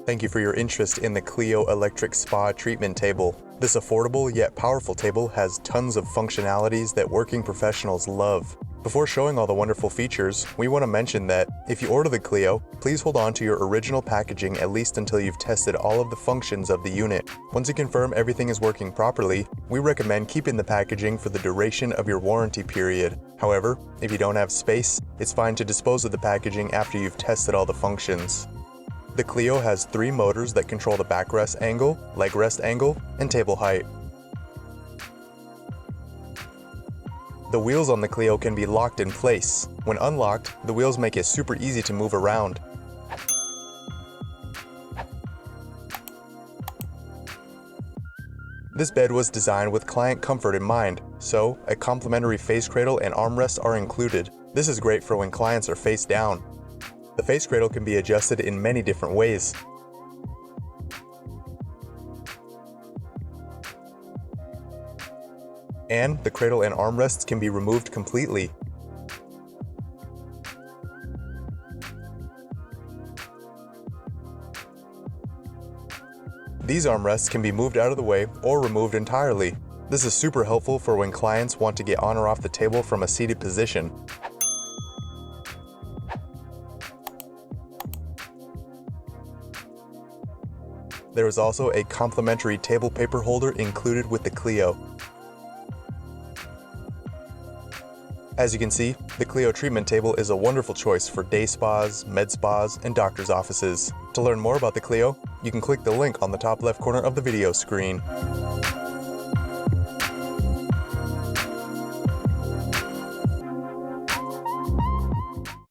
Thank you for your interest in the Cleo electric spa treatment table. This affordable yet powerful table has tons of functionalities that working professionals love. Before showing all the wonderful features, we want to mention that if you order the Cleo, please hold on to your original packaging at least until you've tested all of the functions of the unit. Once you confirm everything is working properly, we recommend keeping the packaging for the duration of your warranty period. However, if you don't have space, it's fine to dispose of the packaging after you've tested all the functions. The Cleo has 3 motors that control the backrest angle, leg rest angle, and table height. The wheels on the Cleo can be locked in place. When unlocked, the wheels make it super easy to move around. This bed was designed with client comfort in mind, so a complimentary face cradle and armrest are included. This is great for when clients are face down. The face cradle can be adjusted in many different ways. And the cradle and armrests can be removed completely. These armrests can be moved out of the way or removed entirely. This is super helpful for when clients want to get on or off the table from a seated position. There is also a complimentary table paper holder included with the Cleo. As you can see, the Cleo treatment table is a wonderful choice for day spas, med spas, and doctor's offices. To learn more about the Cleo, you can click the link on the top left corner of the video screen.